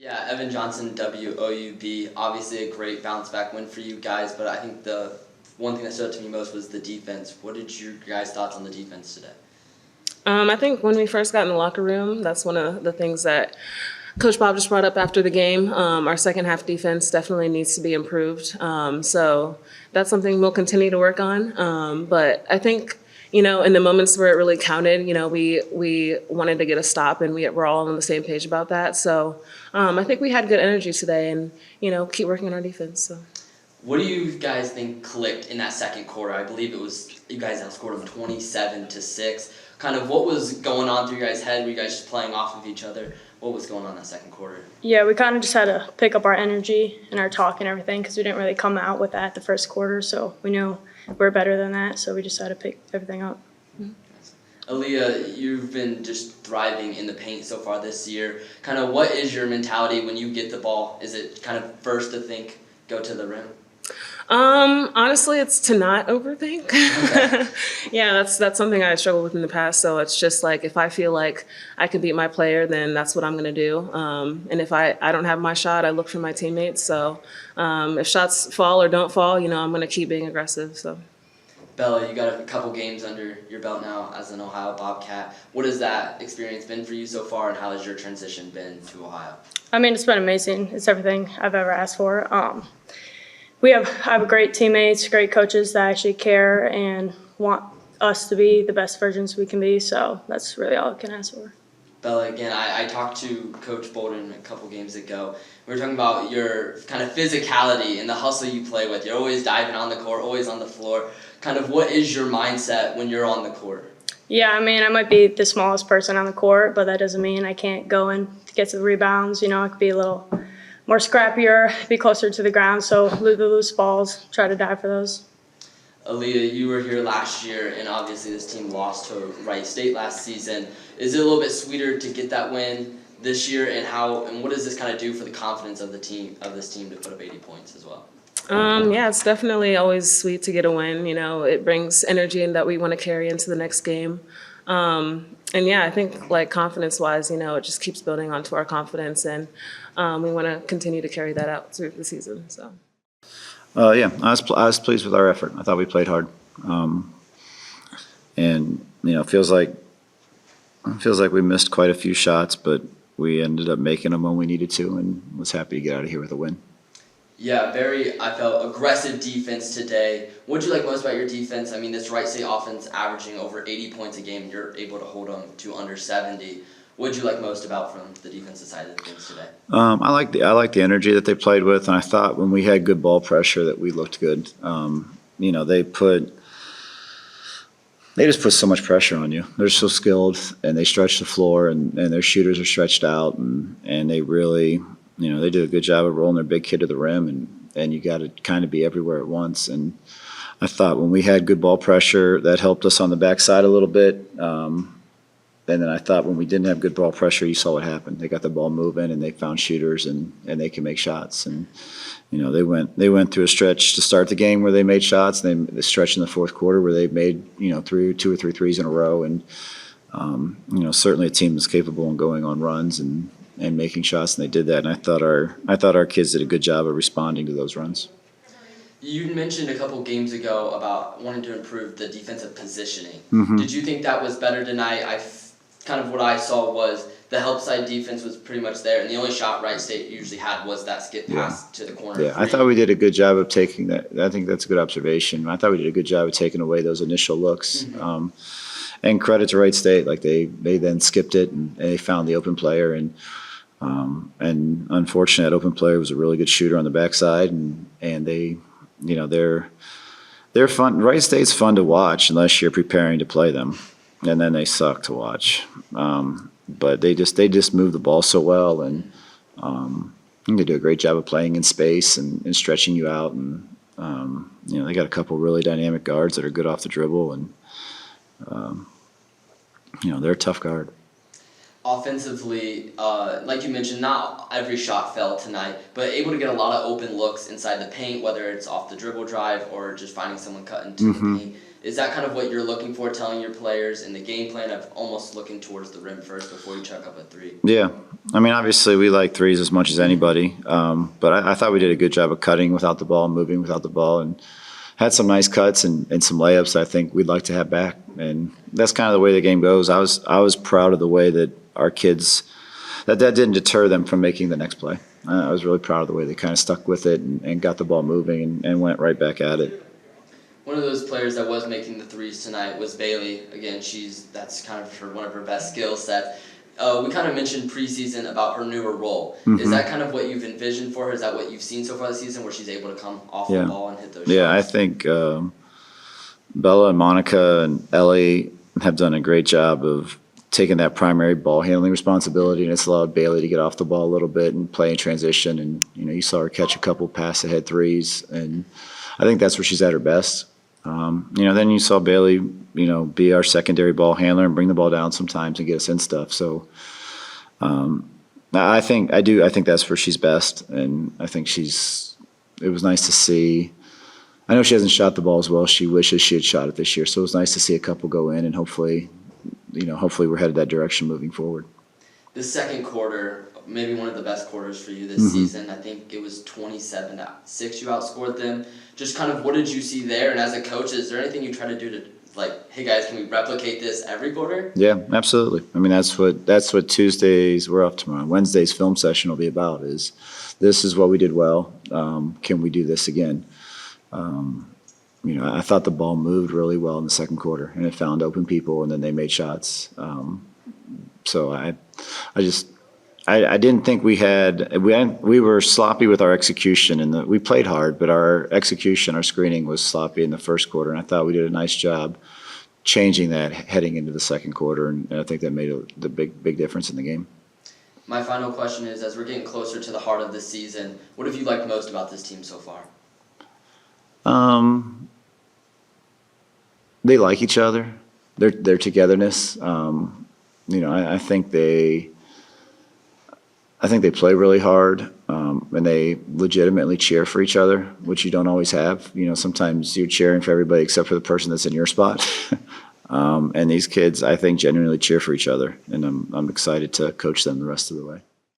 Yeah, Evan Johnson, WOUB, obviously a great bounce back win for you guys, but I think the one thing that stood out to me most was the defense. What did your guys' thoughts on the defense today? I think when we first got in the locker room, that's one of the things that Coach Bob just brought up after the game. Our second half defense definitely needs to be improved. So that's something we'll continue to work on. But I think, in the moments where it really counted, we wanted to get a stop, and we're all on the same page about that. So I think we had good energy today, and, keep working on our defense. So. What do you guys think clicked in that second quarter? I believe it was you guys outscored them 27-6. Kind of what was going on through your guys' head? Were you guys just playing off of each other? What was going on that second quarter? Yeah, we kind of just had to pick up our energy and our talk and everything because we didn't really come out with that the first quarter. So we knew we're better than that. So we just had to pick everything up. Aaliyah, you've been just thriving in the paint so far this year. Kind of what is your mentality when you get the ball? Is it kind of first to think, go to the rim? Honestly, it's to not overthink. Okay. Yeah, that's something I struggled with in the past. So it's just like if I feel like I can beat my player, then that's what I'm going to do. And if I don't have my shot, I look for my teammates. So if shots fall or don't fall, I'm going to keep being aggressive. So. Bella, you got a couple games under your belt now as an Ohio Bobcat. What has that experience been for you so far, and how has your transition been to Ohio? I mean, it's been amazing. It's everything I've ever asked for. I have great teammates, great coaches that actually care and want us to be the best versions we can be. So that's really all I can ask for. Bella, again, I talked to Coach Bolden a couple games ago. We were talking about your kind of physicality and the hustle you play with. You're always diving on the court, always on the floor. Kind of what is your mindset when you're on the court? Yeah, I mean, I might be the smallest person on the court, but that doesn't mean I can't go and get to the rebounds. I could be a little more scrappier, be closer to the ground, so loose balls, try to dive for those. Aaliyah, you were here last year, and obviously this team lost to Wright State last season. Is it a little bit sweeter to get that win this year, and what does this kind of do for the confidence of this team to put up 80 points as well? Yeah, it's definitely always sweet to get a win. It brings energy that we want to carry into the next game. And yeah, I think like confidence-wise, it just keeps building onto our confidence, and we want to continue to carry that out through the season. So. Yeah, I was pleased with our effort. I thought we played hard, and it feels like we missed quite a few shots, but we ended up making them when we needed to, and was happy to get out of here with a win. Yeah, I felt aggressive defense today. What did you like most about your defense? I mean, this Wright State offense averaging over 80 points a game, you're able to hold them to under 70. What did you like most about from the defensive side of things today? I like the energy that they played with, and I thought when we had good ball pressure that we looked good. They just put so much pressure on you. They're so skilled, and they stretch the floor, and their shooters are stretched out, and they really, they do a good job of rolling their big kid to the rim, and you got to kind of be everywhere at once. And I thought when we had good ball pressure, that helped us on the backside a little bit. And then I thought when we didn't have good ball pressure, you saw what happened. They got the ball moving, and they found shooters, and they can make shots. And they went through a stretch to start the game where they made shots. And they stretched in the fourth quarter where they made two or three threes in a row. And certainly a team that's capable of going on runs and making shots, and they did that. And I thought our kids did a good job of responding to those runs. You mentioned a couple games ago about wanting to improve the defensive positioning. Mm-hmm. Did you think that was better tonight? Kind of what I saw was the help side defense was pretty much there, and the only shot Wright State usually had was that skip pass to the corner. Yeah, I thought we did a good job of taking that. I think that's a good observation. I thought we did a good job of taking away those initial looks. Mm-hmm. And credit to Wright State, like they then skipped it and they found the open player, and unfortunately that open player was a really good shooter on the backside, and they, they're fun. Wright State's fun to watch unless you're preparing to play them. And then they suck to watch, but they just move the ball so well, and they do a great job of playing in space and stretching you out, and they got a couple really dynamic guards that are good off the dribble, and they're a tough guard. Offensively, like you mentioned, not every shot fell tonight, but able to get a lot of open looks inside the paint, whether it's off the dribble drive or just finding someone cut into Mm-hmm. the paint. Is that kind of what you're looking for, telling your players in the game plan of almost looking towards the rim first before you chuck up a three? Yeah. I mean, obviously we like threes as much as anybody, but I thought we did a good job of cutting without the ball, moving without the ball, and had some nice cuts and some layups that I think we'd like to have back. And that's kind of the way the game goes. I was proud of the way that our kids, that didn't deter them from making the next play. I was really proud of the way they kind of stuck with it and got the ball moving and went right back at it. One of those players that was making the threes tonight was Bailey. Again, that's kind of one of her best skill sets. We kind of mentioned preseason about her newer role. Is that kind of what you've envisioned for her? Is that what you've seen so far this season, where she's able to come off the ball and hit those shots? Yeah, I think Bella and Monica and Ellie have done a great job of taking that primary ball handling responsibility, and it's allowed Bailey to get off the ball a little bit and play in transition. And you saw her catch a couple pass ahead threes, and I think that's where she's at her best. Then you saw Bailey, be our secondary ball handler and bring the ball down sometimes and get us in stuff. So I think that's where she's best, and I think it was nice to see. I know she hasn't shot the ball as well. She wishes she had shot it this year. So it was nice to see a couple go in, and hopefully we're headed that direction moving forward. The second quarter, maybe one of the best quarters for you this season. I think it was 27-6 you outscored them. Just kind of what did you see there? And as a coach, is there anything you try to do to, like, hey guys, can we replicate this every quarter? Yeah, absolutely. I mean, that's what Tuesdays, we're off tomorrow, Wednesday's film session will be about, is this is what we did well. Can we do this again? I thought the ball moved really well in the second quarter, and it found open people, and then they made shots. So I didn't think we were sloppy with our execution, and we played hard, but our execution, our screening was sloppy in the first quarter, and I thought we did a nice job changing that heading into the second quarter, and I think that made the big difference in the game. My final question is, as we're getting closer to the heart of this season, what have you liked most about this team so far? They like each other, their togetherness. I think they play really hard, and they legitimately cheer for each other, which you don't always have. Sometimes you're cheering for everybody except for the person that's in your spot. And these kids, I think, genuinely cheer for each other, and I'm excited to coach them the rest of the way.